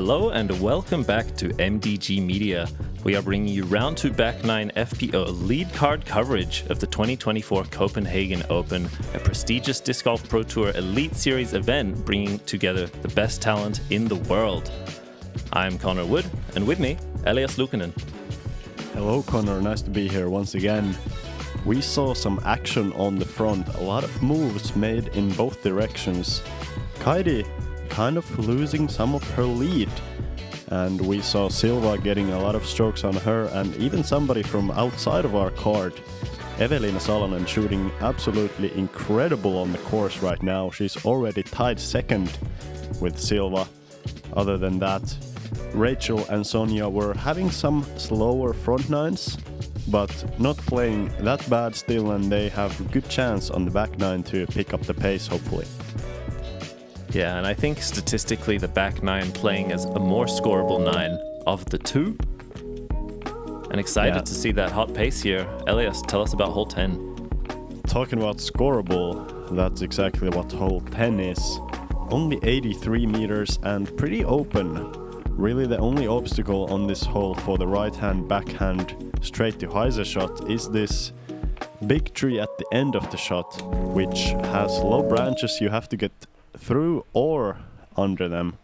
Hello and welcome back to MDG Media. We are bringing you round 2 back 9 FPO lead card coverage of the 2024 Copenhagen Open, a prestigious Disc Golf Pro Tour Elite Series event bringing together the best talent in the world. I'm Connor Wood, and with me, Elias Luukkonen. Hello Connor, nice to be here once again. We saw some action on the front, a lot of moves made in both directions. Kaidi kind of losing some of her lead, and we saw Silva getting a lot of strokes on her, and even somebody from outside of our card, Evelina Saarinen, shooting absolutely incredible on the course right now. She's already tied second with Silva. Other than that, Rachel and Sonja were having some slower front nines, but not playing that bad still, and they have a good chance on the back nine to pick up the pace, hopefully. Yeah, and I think statistically the back 9 playing as a more scoreable 9 of the two. And excited to see that hot pace here. Elias, tell us about hole 10. Talking about scoreable, that's exactly what hole 10 is. Only 83 meters and pretty open. Really the only obstacle on this hole for the right-hand backhand straight to hyzer shot is this big tree at the end of the shot, which has low branches you have to get through or under them.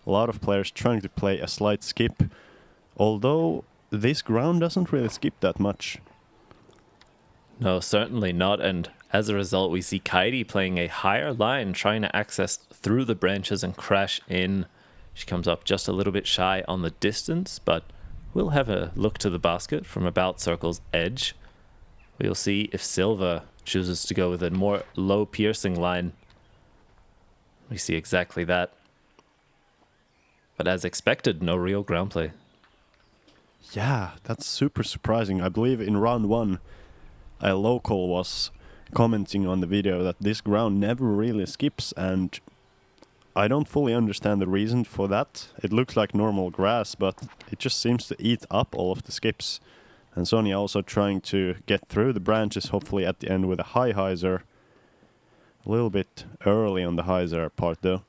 A lot of players trying to play a slight skip, although this ground doesn't really skip that much. No, certainly not, and as a result we see Kaidi playing a higher line, trying to access through the branches and crash in. She comes up just a little bit shy on the distance, but we'll have a look to the basket from about circle's edge. We'll see if Silva chooses to go with a more low piercing line. We see exactly that. But as expected, no real ground play. Yeah, that's super surprising. I believe in round 1, a local was commenting on the video that this ground never really skips, and I don't fully understand the reason for that. It looks like normal grass, but it just seems to eat up all of the skips. And Sonja also trying to get through the branches, hopefully at the end with a high hyzer. A little bit early on the hyzer part though.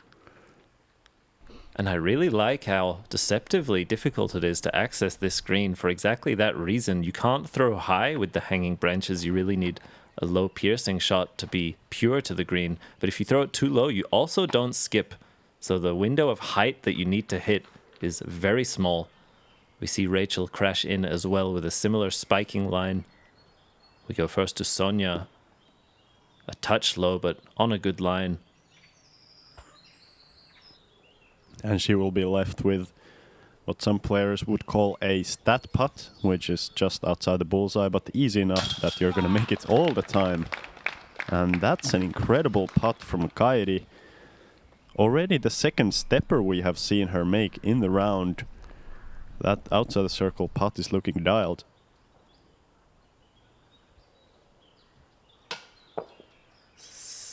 And I really like how deceptively difficult it is to access this green for exactly that reason. You can't throw high with the hanging branches. You really need a low piercing shot to be pure to the green. But if you throw it too low, you also don't skip. So the window of height that you need to hit is very small. We see Rachel crash in as well with a similar spiking line. We go first to Sonja. A touch low, but on a good line. And she will be left with what some players would call a stat putt, which is just outside the bullseye, but easy enough that you're going to make it all the time. And that's an incredible putt from Kaidi. Already the second stepper we have seen her make in the round. That outside the circle putt is looking dialed.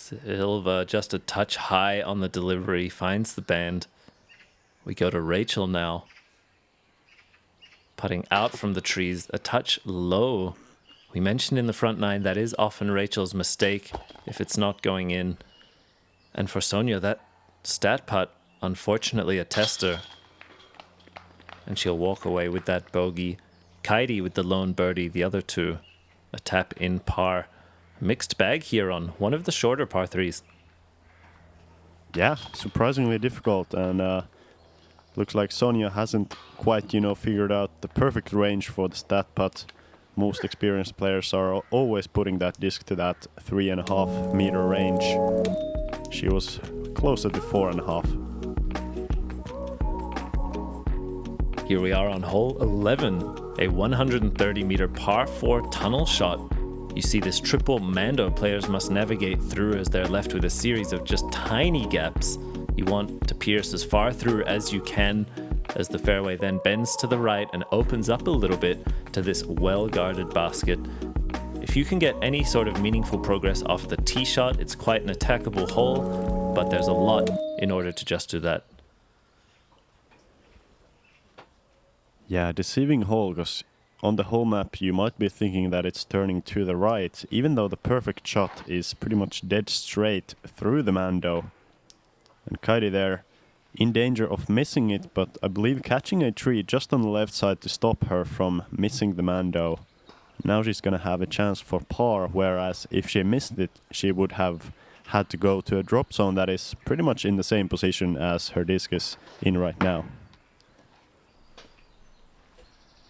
Silva just a touch high on the delivery, finds the band. We go to Rachel now. Putting out from the trees, a touch low. We mentioned in the front 9 that is often Rachel's mistake if it's not going in. And for Sonja, that stat putt, unfortunately a tester. And she'll walk away with that bogey. Kaidi with the lone birdie, the other two a tap in par. Mixed bag here on one of the shorter par 3s. Yeah, surprisingly difficult, and looks like Sonja hasn't quite, figured out the perfect range for the stat putt. Most experienced players are always putting that disc to that 3.5 meter range. She was closer to 4.5. Here we are on hole 11, a 130 meter par 4 tunnel shot. You see this triple Mando players must navigate through as they're left with a series of just tiny gaps. You want to pierce as far through as you can as the fairway then bends to the right and opens up a little bit to this well-guarded basket. If you can get any sort of meaningful progress off the tee shot, it's quite an attackable hole, but there's a lot in order to just do that. Yeah, deceiving hole, because on the hole map you might be thinking that it's turning to the right, even though the perfect shot is pretty much dead straight through the Mando. And Kaidi there in danger of missing it, but I believe catching a tree just on the left side to stop her from missing the Mando. Now she's gonna have a chance for par, whereas if she missed it, she would have had to go to a drop zone that is pretty much in the same position as her disc is in right now.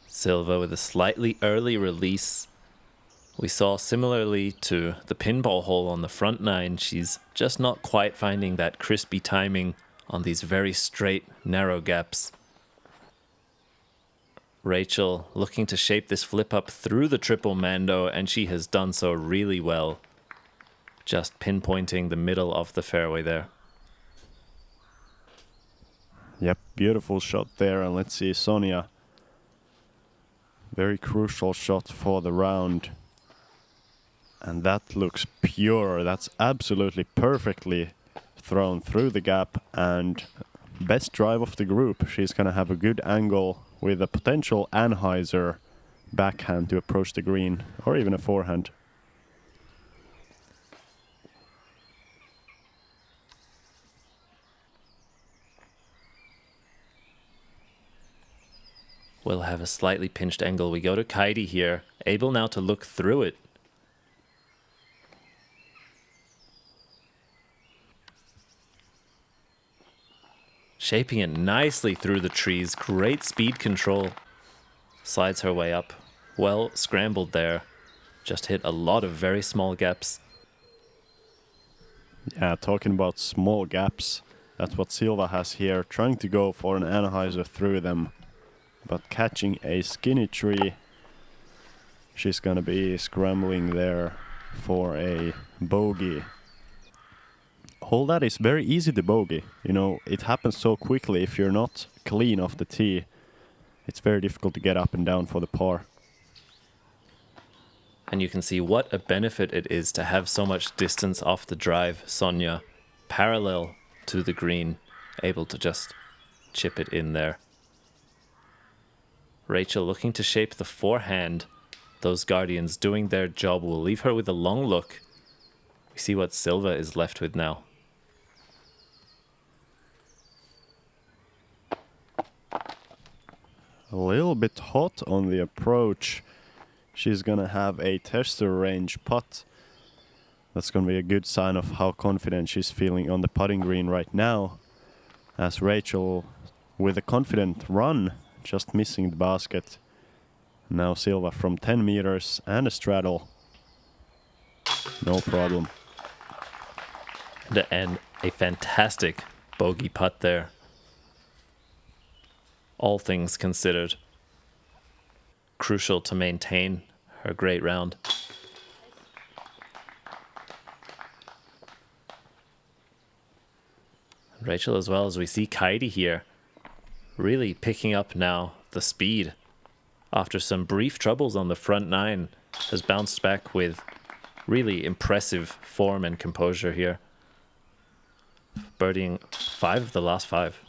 Silva with a slightly early release. We saw similarly to the pinball hole on the front nine, she's just not quite finding that crispy timing on these very straight, narrow gaps. Rachel looking to shape this flip up through the triple Mando, and she has done so really well. Just pinpointing the middle of the fairway there. Yep, beautiful shot there, and let's see Sonja. Very crucial shot for the round. And that looks pure. That's absolutely perfectly thrown through the gap, and best drive of the group. She's gonna have a good angle with a potential Anheuser backhand to approach the green, or even a forehand. We'll have a slightly pinched angle. We go to Kaidi here, able now to look through it. Shaping it nicely through the trees. Great speed control. Slides her way up. Well scrambled there. Just hit a lot of very small gaps. Yeah, talking about small gaps. That's what Silva has here. Trying to go for an Anheuser through them. But catching a skinny tree. She's gonna be scrambling there for a bogey. Hole that is very easy to bogey. You know, it happens so quickly. If you're not clean off the tee, it's very difficult to get up and down for the par. And you can see what a benefit it is to have so much distance off the drive. Sonja, parallel to the green, able to just chip it in there. Rachel looking to shape the forehand. Those Guardians doing their job. Will leave her with a long look. We see what Silva is left with now. A little bit hot on the approach. She's gonna have a tester range putt. That's gonna be a good sign of how confident she's feeling on the putting green right now. As Rachel, with a confident run, just missing the basket. Now Silva from 10 meters and a straddle. No problem. And a fantastic bogey putt there. All things considered. Crucial to maintain her great round. And Rachel as well, as we see Kaidi here, really picking up now the speed. After some brief troubles on the front nine, has bounced back with really impressive form and composure here. Birdieing 5 of the last 5.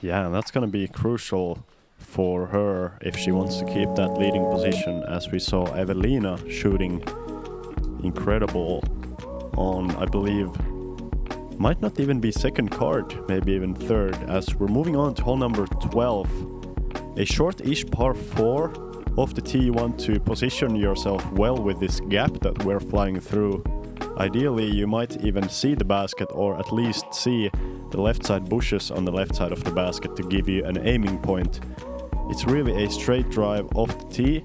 Yeah, that's going to be crucial for her if she wants to keep that leading position, as we saw Evelina shooting incredible on, I believe, might not even be second card, maybe even third, as we're moving on to hole number 12. A short-ish par 4 off the tee. You want to position yourself well with this gap that we're flying through. Ideally, you might even see the basket, or at least see the left side bushes on the left side of the basket to give you an aiming point. It's really a straight drive off the tee.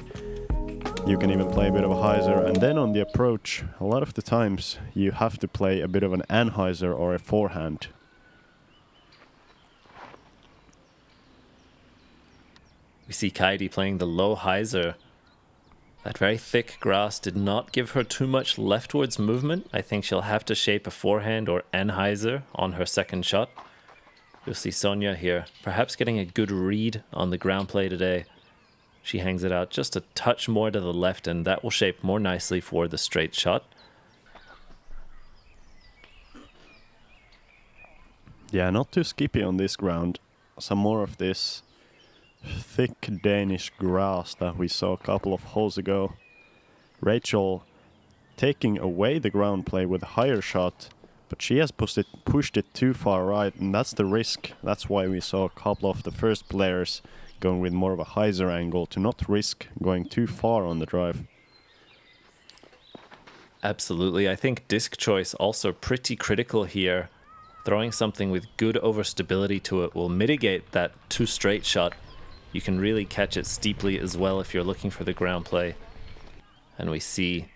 You can even play a bit of a hyzer, and then on the approach, a lot of the times you have to play a bit of an anhyzer or a forehand. We see Kaidi playing the low hyzer. That very thick grass did not give her too much leftwards movement. I think she'll have to shape a forehand or anhyzer on her second shot. You'll see Sonja here, perhaps getting a good read on the ground play today. She hangs it out just a touch more to the left, and that will shape more nicely for the straight shot. Yeah, not too skippy on this ground. Some more of this thick Danish grass that we saw a couple of holes ago. Rachel taking away the ground play with a higher shot, but she has pushed it too far right, and that's the risk. That's why we saw a couple of the first players going with more of a hyzer angle to not risk going too far on the drive. Absolutely. I think disc choice also pretty critical here. Throwing something with good overstability to it will mitigate that too straight shot. You can really catch it steeply as well if you're looking for the ground play. And we see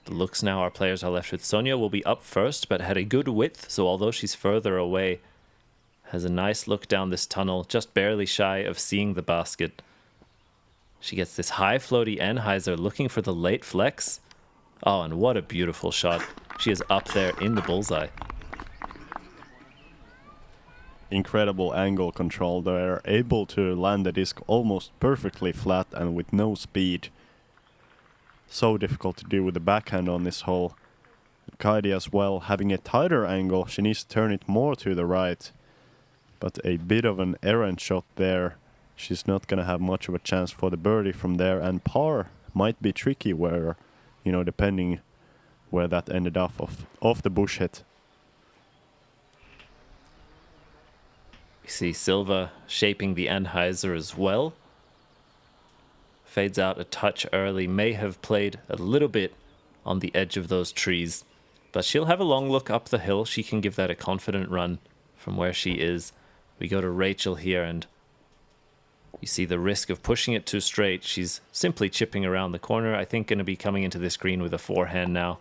the looks now. Our players are left with Sonja will be up first, but had a good width. So although she's further away, has a nice look down this tunnel, just barely shy of seeing the basket. She gets this high floaty Anheuser looking for the late flex. Oh, and what a beautiful shot. She is up there in the bullseye. Incredible angle control. They're able to land the disc almost perfectly flat and with no speed. So difficult to do with the backhand on this hole. Kaidi as well, having a tighter angle, she needs to turn it more to the right. But a bit of an errant shot there. She's not going to have much of a chance for the birdie from there, and par might be tricky where, you know, depending where that ended up off the bush hit. We see Silva shaping the Anheuser as well. Fades out a touch early, may have played a little bit on the edge of those trees, but she'll have a long look up the hill. She can give that a confident run from where she is. We go to Rachel here, and you see the risk of pushing it too straight. She's simply chipping around the corner. I think going to be coming into this green with a forehand now.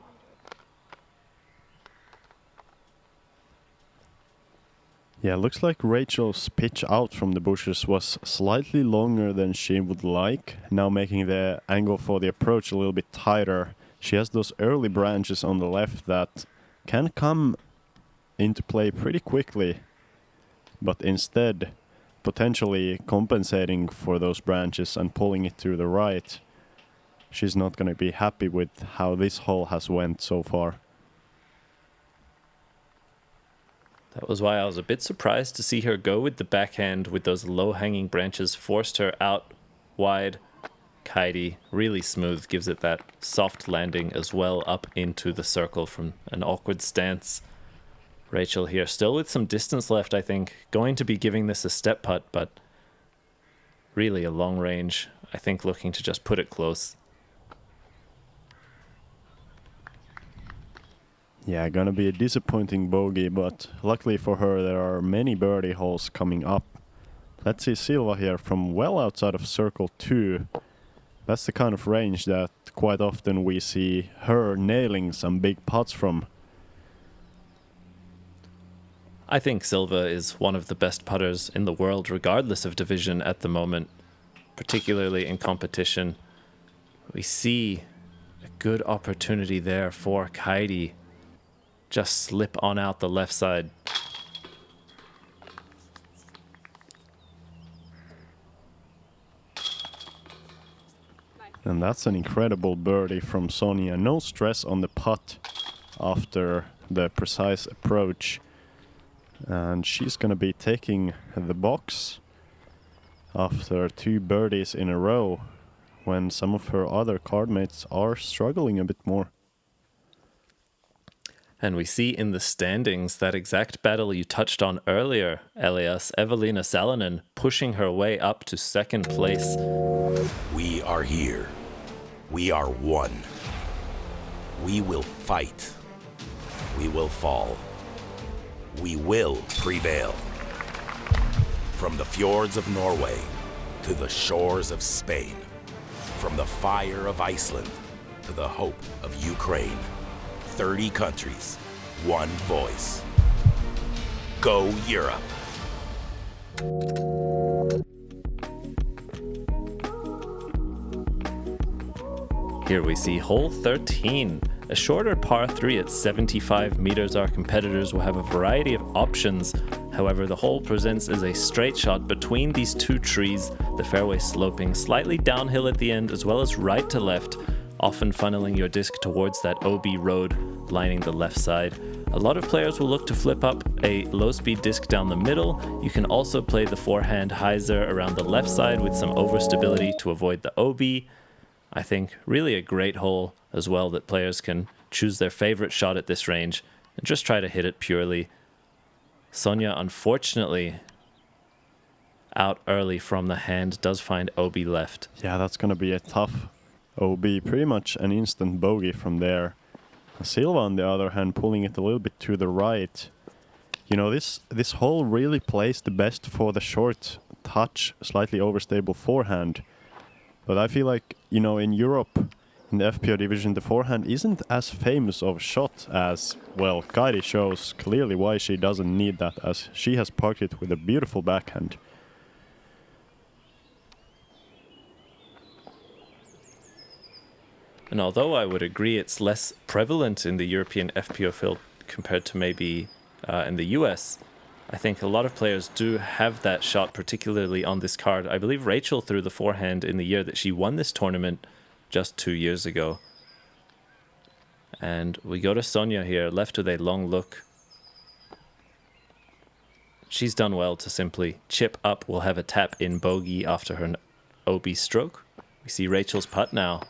Yeah, looks like Rachel's pitch out from the bushes was slightly longer than she would like, now making the angle for the approach a little bit tighter. She has those early branches on the left that can come into play pretty quickly, but instead potentially compensating for those branches and pulling it to the right. She's not going to be happy with how this hole has went so far. That was why I was a bit surprised to see her go with the backhand with those low-hanging branches, forced her out wide. Kaidi, really smooth, gives it that soft landing as well up into the circle from an awkward stance. Rachel here still with some distance left, I think. Going to be giving this a step putt, but really a long range. I think looking to just put it close. Yeah, gonna be a disappointing bogey, but luckily for her there are many birdie holes coming up. Let's see Silva here from well outside of circle 2. That's the kind of range that quite often we see her nailing some big putts from. I think Silva is one of the best putters in the world, regardless of division at the moment, particularly in competition. We see a good opportunity there for Kaidi. Just slip on out the left side. And that's an incredible birdie from Sonja. No stress on the putt after the precise approach. And she's going to be taking the box after 2 birdies in a row when some of her other cardmates are struggling a bit more. And we see in the standings that exact battle you touched on earlier, Elias, Evelina Saarinen pushing her way up to second place. We are here. We are one. We will fight. We will fall. We will prevail. From the fjords of Norway to the shores of Spain, from the fire of Iceland to the hope of Ukraine. 30 countries, one voice. Go Europe. Here we see hole 13, a shorter par 3 at 75 meters. Our competitors will have a variety of options. However, the hole presents as a straight shot between these 2 trees, the fairway sloping slightly downhill at the end as well as right to left, often funneling your disc towards that OB road lining the left side. A lot of players will look to flip up a low-speed disc down the middle. You can also play the forehand hyzer around the left side with some overstability to avoid the OB. I think really a great hole as well that players can choose their favorite shot at this range and just try to hit it purely. Sonja, unfortunately, out early from the hand, does find OB left. Yeah, that's going to be a tough OB. Pretty much an instant bogey from there. Silva, on the other hand, pulling it a little bit to the right. You know, this hole really plays the best for the short touch, slightly overstable forehand. But I feel like, you know, in Europe, in the FPO division, the forehand isn't as famous of a shot as, well, Kaidi shows clearly why she doesn't need that, as she has parked it with a beautiful backhand. And although I would agree it's less prevalent in the European FPO field compared to maybe in the US, I think a lot of players do have that shot, particularly on this card. I believe Rachel threw the forehand in the year that she won this tournament just 2 years ago. And we go to Sonja here, left with a long look. She's done well to simply chip up. We'll have a tap in bogey after her OB stroke. We see Rachel's putt now.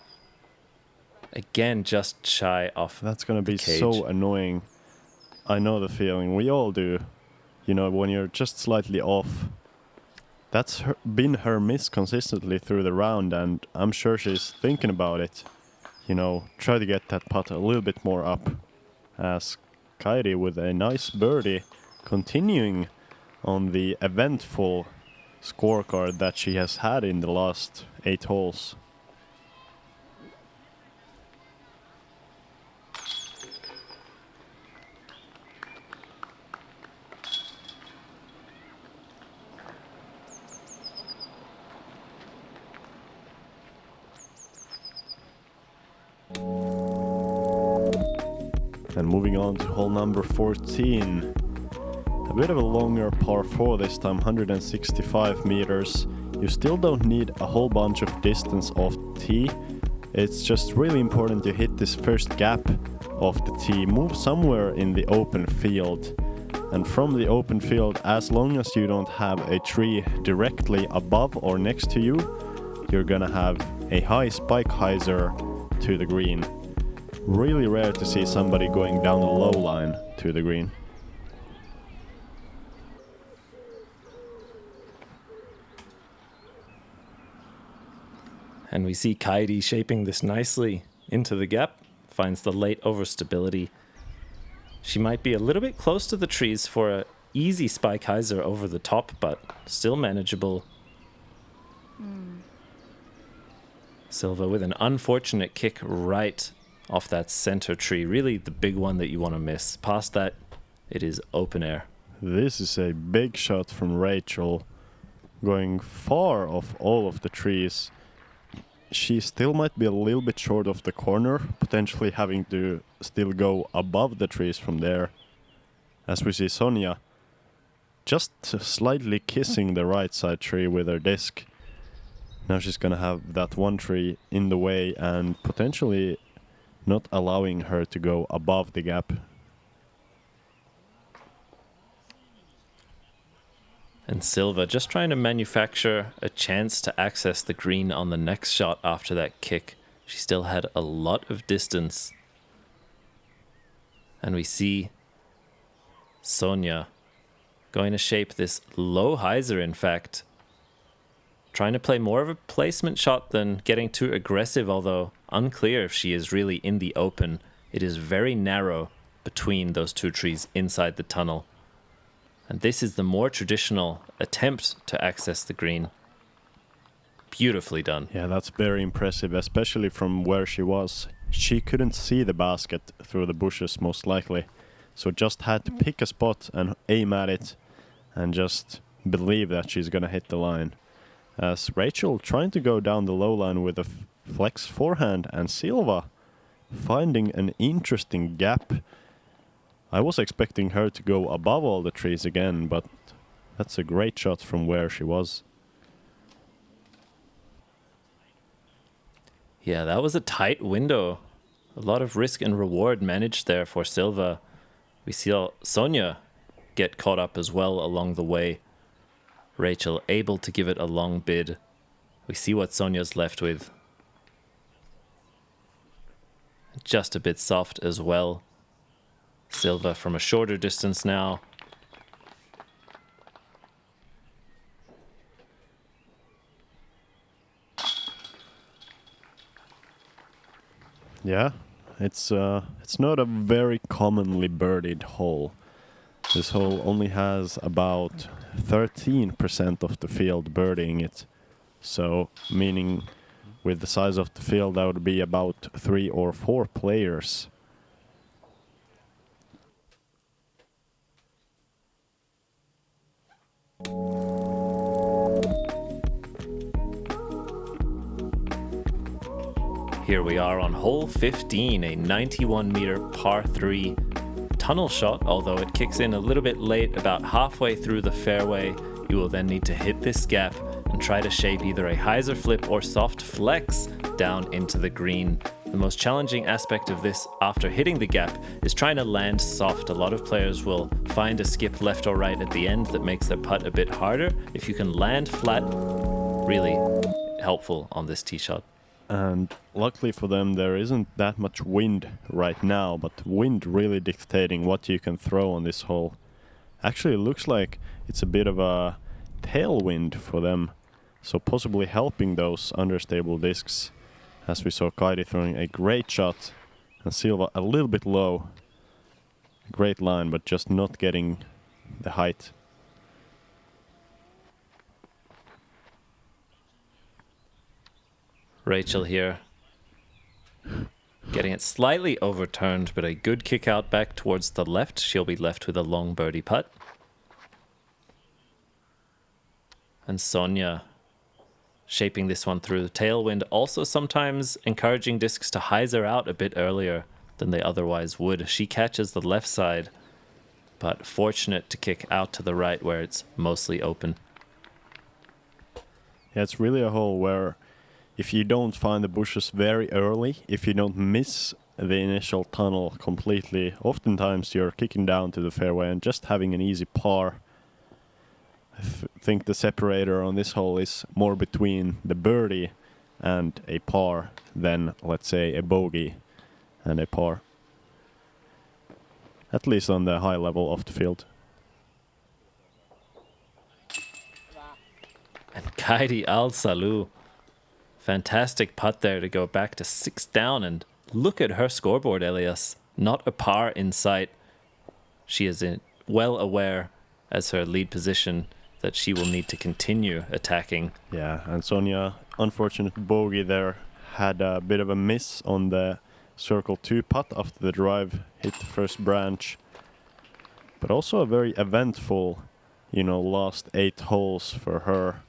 Again, just shy off. That's going to be cage. So annoying. I know the feeling. We all do. You know, when you're just slightly off. That's been her miss consistently through the round, and I'm sure she's thinking about it. You know, try to get that putt a little bit more up. As Kaidi with a nice birdie, continuing on the eventful scorecard that she has had in the last 8 holes. And moving on to hole number 14. A bit of a longer par 4 this time, 165 meters. You still don't need a whole bunch of distance off the tee. It's just really important to hit this first gap of the tee. Move somewhere in the open field. And from the open field, as long as you don't have a tree directly above or next to you, you're gonna have a high spike hyzer to the green. Really rare to see somebody going down the low line to the green. And we see Kaidi shaping this nicely into the gap. Finds the late overstability. She might be a little bit close to the trees for an easy spike hyzer over the top, but still manageable. Silva with an unfortunate kick right off that center tree. Really the big one that you want to miss. Past that, it is open air. This is a big shot from Rachel. Going far off all of the trees. She still might be a little bit short of the corner, potentially having to still go above the trees from there. As we see Sonja just slightly kissing the right side tree with her disc. Now she's gonna have that one tree in the way and potentially not allowing her to go above the gap. And Silva just trying to manufacture a chance to access the green on the next shot after that kick. She still had a lot of distance. And we see Sonja going to shape this low hyzer, in fact. Trying to play more of a placement shot than getting too aggressive, although unclear if she is really in the open. It is very narrow between those two trees inside the tunnel. And this is the more traditional attempt to access the green. Beautifully done. Yeah, that's very impressive, especially from where she was. She couldn't see the basket through the bushes, most likely. So just had to pick a spot and aim at it and just believe that she's gonna hit the line. As Rachel trying to go down the low line with a flex forehand, and Silva finding an interesting gap. I was expecting her to go above all the trees again, but that's a great shot from where she was. Yeah, that was a tight window. A lot of risk and reward managed there for Silva. We see Sonja get caught up as well along the way. Rachel able to give it a long bid. We see what Sonja's left with. Just a bit soft as well. Silva from a shorter distance now. Yeah, it's not a very commonly birdied hole. This hole only has about 13% of the field birdieing it. So, meaning with the size of the field, that would be about 3 or 4 players. Here we are on hole 15, a 91-meter par 3 tunnel shot. Although it kicks in a little bit late, about halfway through the fairway, you will then need to hit this gap and try to shape either a hyzer flip or soft flex down into the green. The most challenging aspect of this after hitting the gap is trying to land soft. A lot of players will find a skip left or right at the end that makes their putt a bit harder. If you can land flat, really helpful on this tee shot. And luckily for them, there isn't that much wind right now, but wind really dictating what you can throw on this hole. Actually, it looks like it's a bit of a tailwind for them, so possibly helping those understable discs, as we saw Kaidi throwing a great shot and Silva a little bit low. Great line, but just not getting the height. Rachel here, getting it slightly overturned, but a good kick out back towards the left. She'll be left with a long birdie putt. And Sonja shaping this one through the tailwind, also sometimes encouraging discs to hyzer out a bit earlier than they otherwise would. She catches the left side, but fortunate to kick out to the right where it's mostly open. Yeah, it's really a hole where if you don't find the bushes very early, if you don't miss the initial tunnel completely, oftentimes you're kicking down to the fairway and just having an easy par. I think the separator on this hole is more between the birdie and a par than, let's say, a bogey and a par. At least on the high level of the field. And Kaidi Allsalu, fantastic putt there to go back to 6 down, and look at her scoreboard, Elias. Not a par in sight. She is well aware as her lead position that she will need to continue attacking. Yeah, and Sonja, unfortunate bogey there, had a bit of a miss on the circle 2 putt after the drive hit the first branch. But also a very eventful, last 8 holes for her.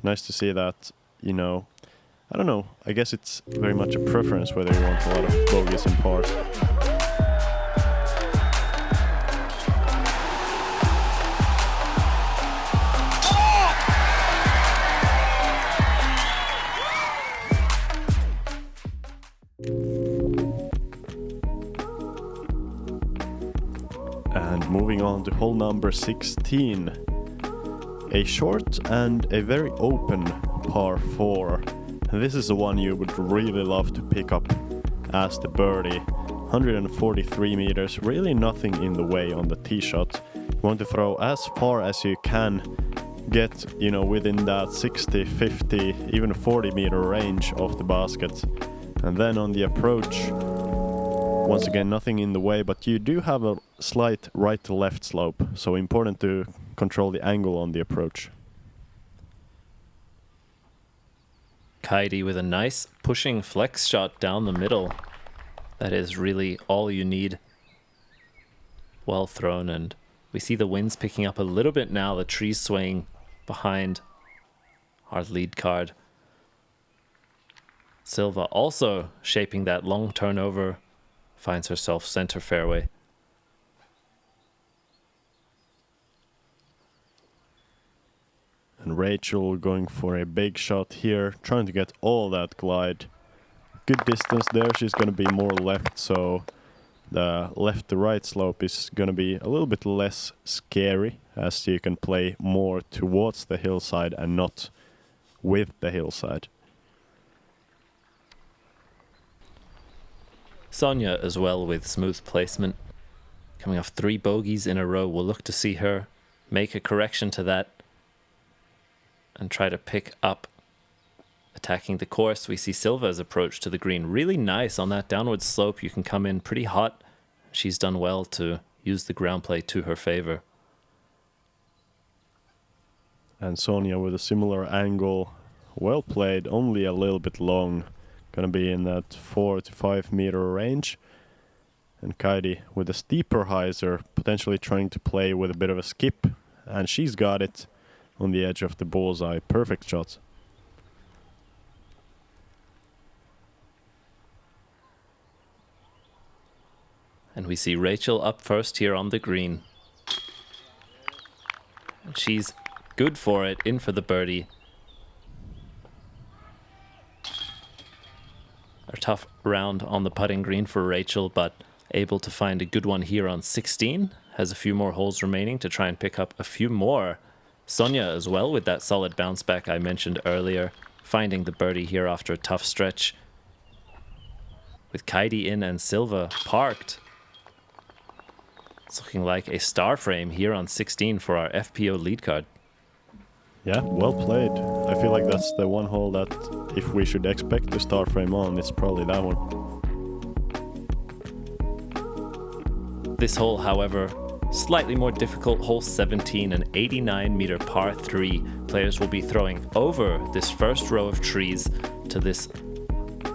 Nice to see that, I don't know, I guess it's very much a preference whether you want a lot of bogeys and pars. And moving on to hole number 16. A short and a very open par 4. This is the one you would really love to pick up as the birdie. 143 meters, really nothing in the way on the tee shot. You want to throw as far as you can, get, within that 60, 50, even 40 meter range of the basket. And then on the approach, once again, nothing in the way, but you do have a slight right to left slope, so important to control the angle on the approach. Kaidi with a nice pushing flex shot down the middle. That is really all you need. Well thrown, and we see the winds picking up a little bit now, the trees swaying behind our lead card. Silva also shaping that long turnover, finds herself center fairway. And Rachel going for a big shot here, trying to get all that glide. Good distance there, she's going to be more left, so the left to right slope is going to be a little bit less scary, as you can play more towards the hillside and not with the hillside. Sonja as well with smooth placement. coming off 3 bogeys in a row. We'll look to see her make a correction to that and try to pick up attacking the course. We see Silva's approach to the green really nice on that downward slope. You can come in pretty hot. She's done well to use the ground play to her favor. And Sonja with a similar angle. Well played, only a little bit long. Gonna be in that 4 to 5 meter range. And Kaidi with a steeper hyzer, potentially trying to play with a bit of a skip. And she's got it on the edge of the bullseye. Perfect shot. And we see Rachel up first here on the green. And she's good for it, in for the birdie. A tough round on the putting green for Rachel, but able to find a good one here on 16. Has a few more holes remaining to try and pick up a few more. Sonja as well with that solid bounce back I mentioned earlier, finding the birdie here after a tough stretch. With Kaidi in and Silva parked. It's looking like a star frame here on 16 for our FPO lead card. Yeah, well played. I feel like that's the one hole that if we should expect the star frame on, it's probably that one. This hole, however, slightly more difficult, hole 17, an 89-meter par 3. Players will be throwing over this first row of trees to this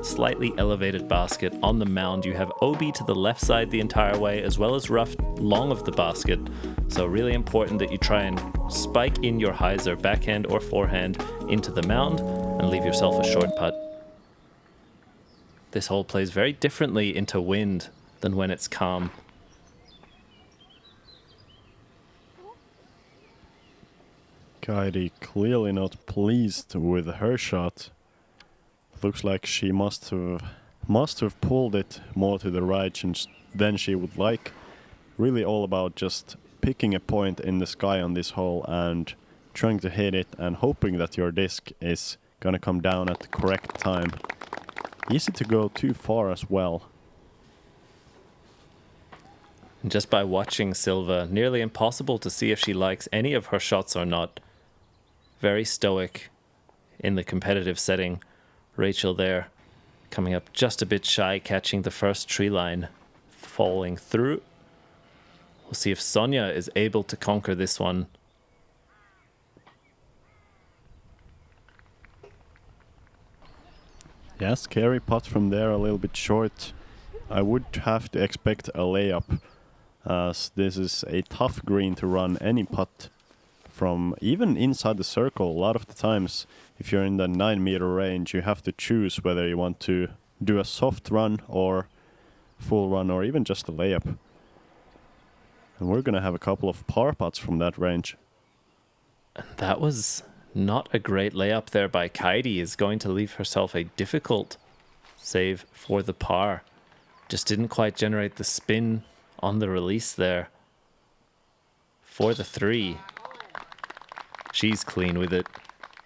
slightly elevated basket on the mound. You have OB to the left side the entire way, as well as rough long of the basket. So really important that you try and spike in your hyzer, backhand or forehand, into the mound and leave yourself a short putt. This hole plays very differently into wind than when it's calm. Kaidi clearly not pleased with her shot. Looks like she must have pulled it more to the right than she would like. Really all about just picking a point in the sky on this hole and trying to hit it and hoping that your disc is gonna come down at the correct time. Easy to go too far as well. And just by watching Silva, nearly impossible to see if she likes any of her shots or not. Very stoic in the competitive setting. Rachel there coming up just a bit shy, catching the first tree line, falling through. We'll see if Sonja is able to conquer this one. Yeah, scary putt from there, a little bit short. I would have to expect a layup, as this is a tough green to run any putt from, even inside the circle. A lot of the times, if you're in the 9-meter range, you have to choose whether you want to do a soft run or full run or even just a layup. And we're going to have a couple of par putts from that range. That was not a great layup there by Kaidi. Is going to leave herself a difficult save for the par. Just didn't quite generate the spin on the release there. For the 3. She's clean with it.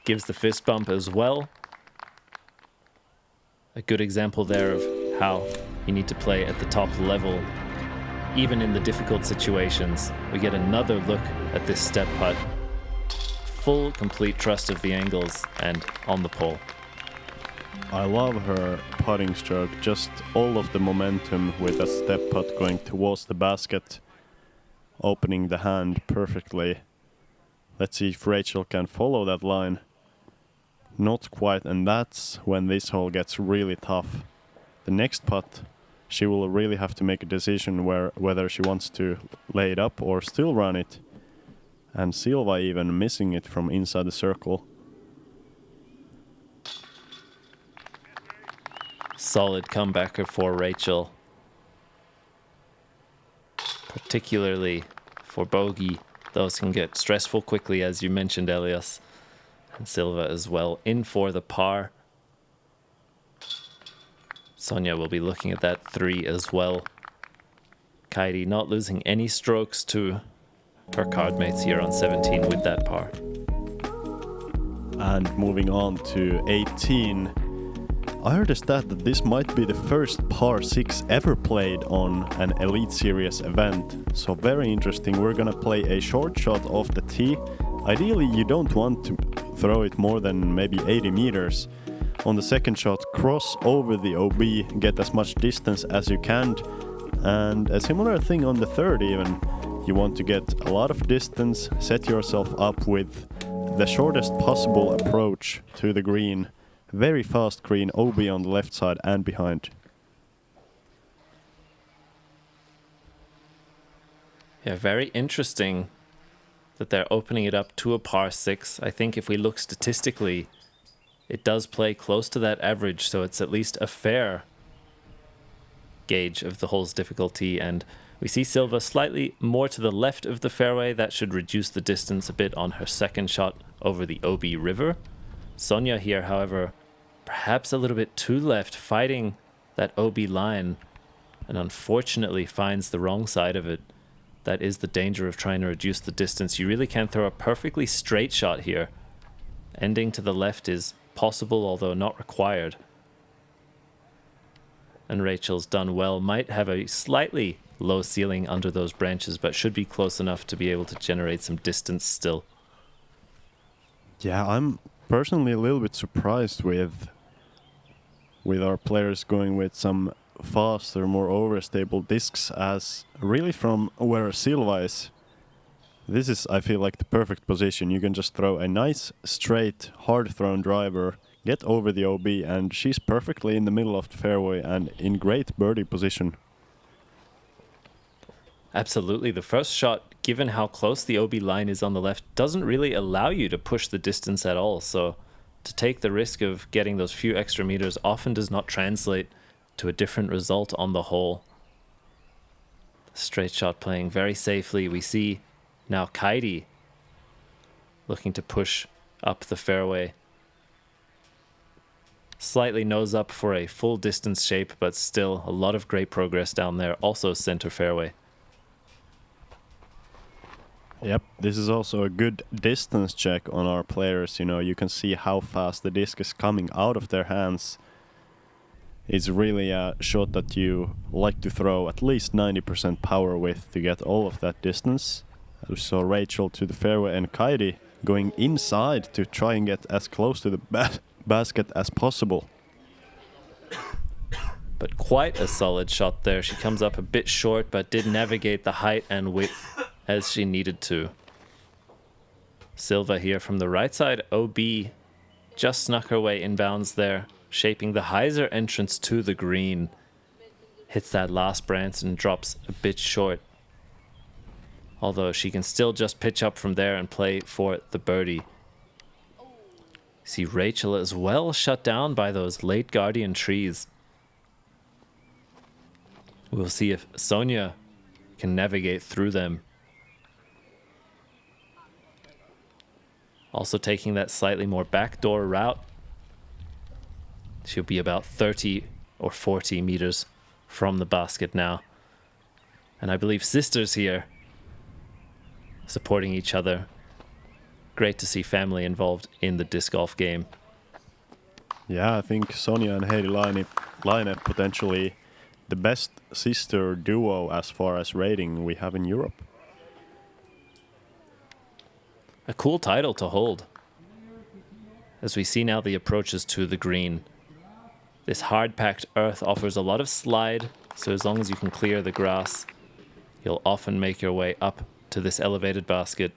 Gives the fist bump as well. A good example there of how you need to play at the top level. Even in the difficult situations, we get another look at this step putt. Full, complete trust of the angles and on the pole. I love her putting stroke, just all of the momentum with a step putt going towards the basket, opening the hand perfectly. Let's see if Rachel can follow that line. Not quite, and that's when this hole gets really tough. The next putt, she will really have to make a decision whether she wants to lay it up or still run it. And Silva even missing it from inside the circle. Solid comebacker for Rachel. Particularly for bogey. Those can get stressful quickly, as you mentioned, Elias. And Silva as well, in for the par. Sonja will be looking at that 3 as well. Kaidi not losing any strokes to her card mates here on 17 with that par. And moving on to 18. I heard a stat that this might be the first par 6 ever played on an Elite Series event, so very interesting. We're gonna play a short shot off the tee. Ideally, you don't want to throw it more than maybe 80 meters. On the second shot, cross over the OB, get as much distance as you can, and a similar thing on the third even. You want to get a lot of distance, set yourself up with the shortest possible approach to the green. Very fast green, OB on the left side and behind. Yeah, very interesting that they're opening it up to a par 6. I think if we look statistically, it does play close to that average, so it's at least a fair gauge of the hole's difficulty. And we see Silva slightly more to the left of the fairway. That should reduce the distance a bit on her second shot over the OB River. Sonja here, however, perhaps a little bit too left, fighting that OB line, and unfortunately finds the wrong side of it. That is the danger of trying to reduce the distance. You really can't throw a perfectly straight shot here. Ending to the left is possible, although not required. And Rachel's done well. Might have a slightly low ceiling under those branches, but should be close enough to be able to generate some distance still. Yeah, I'm personally a little bit surprised with our players going with some faster, more overstable discs, as really from where Silva is, this is, I feel like, the perfect position. You can just throw a nice, straight, hard-thrown driver, get over the OB, and she's perfectly in the middle of the fairway and in great birdie position. Absolutely. The first shot, given how close the OB line is on the left, doesn't really allow you to push the distance at all. So to take the risk of getting those few extra meters often does not translate to a different result on the hole. Straight shot playing very safely. We see now Kaidi looking to push up the fairway. Slightly nose up for a full distance shape, but still a lot of great progress down there. Also center fairway. Yep, this is also a good distance check on our players. You know, you can see how fast the disc is coming out of their hands. It's really a shot that you like to throw at least 90% power with to get all of that distance. We saw Rachel to the fairway and Kaidi going inside to try and get as close to the basket as possible. But quite a solid shot there. She comes up a bit short, but did navigate the height and width as she needed to. Silva here from the right side. OB just snuck her way inbounds there, shaping the hyzer entrance to the green. Hits that last branch and drops a bit short. Although she can still just pitch up from there and play for the birdie. See Rachel as well shut down by those late guardian trees. We'll see if Sonja can navigate through them. Also taking that slightly more backdoor route. She'll be about 30 or 40 meters from the basket now. And I believe sisters here supporting each other. Great to see family involved in the disc golf game. Yeah, I think Sonja and Heidi Laine potentially the best sister duo as far as rating we have in Europe. A cool title to hold. As we see now the approaches to the green. This hard-packed earth offers a lot of slide, so as long as you can clear the grass, you'll often make your way up to this elevated basket.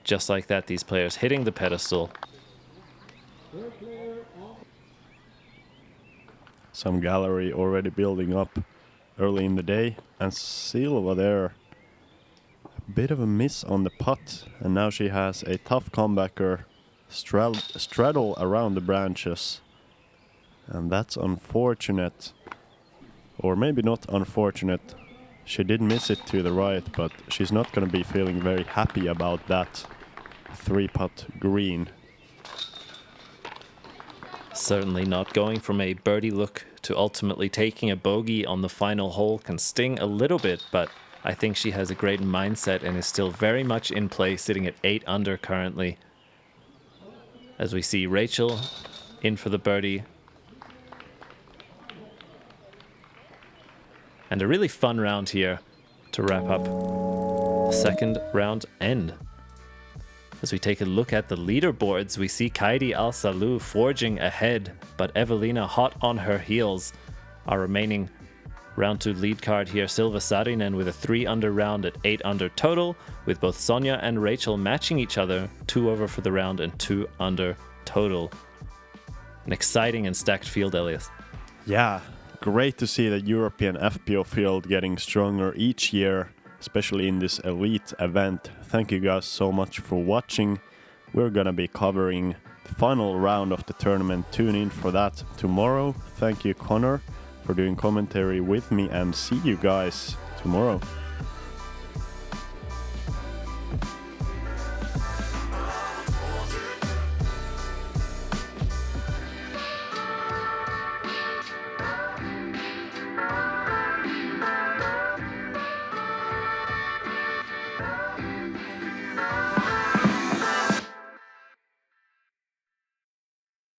Just like that, these players hitting the pedestal. Some gallery already building up early in the day, and Silva there. A bit of a miss on the putt, and now she has a tough comebacker straddle around the branches. And that's unfortunate. Or maybe not unfortunate. She did miss it to the right, but she's not going to be feeling very happy about that 3-putt green. Certainly not. Going from a birdie look to ultimately taking a bogey on the final hole can sting a little bit, but I think she has a great mindset and is still very much in play, sitting at 8 under currently. As we see Rachel in for the birdie. And a really fun round here to wrap up the second round end. As we take a look at the leaderboards, we see Kaidi Allsalu forging ahead, but Evelina hot on her heels. Our remaining round 2 lead card here, Silva Saarinen with a 3 under round at 8 under total, with both Sonja and Rachel matching each other, 2 over for the round and 2 under total. An exciting and stacked field, Elias. Yeah, great to see the European FPO field getting stronger each year, especially in this elite event. Thank you guys so much for watching. We're gonna be covering the final round of the tournament. Tune in for that tomorrow. Thank you, Connor, for doing commentary with me, and see you guys tomorrow.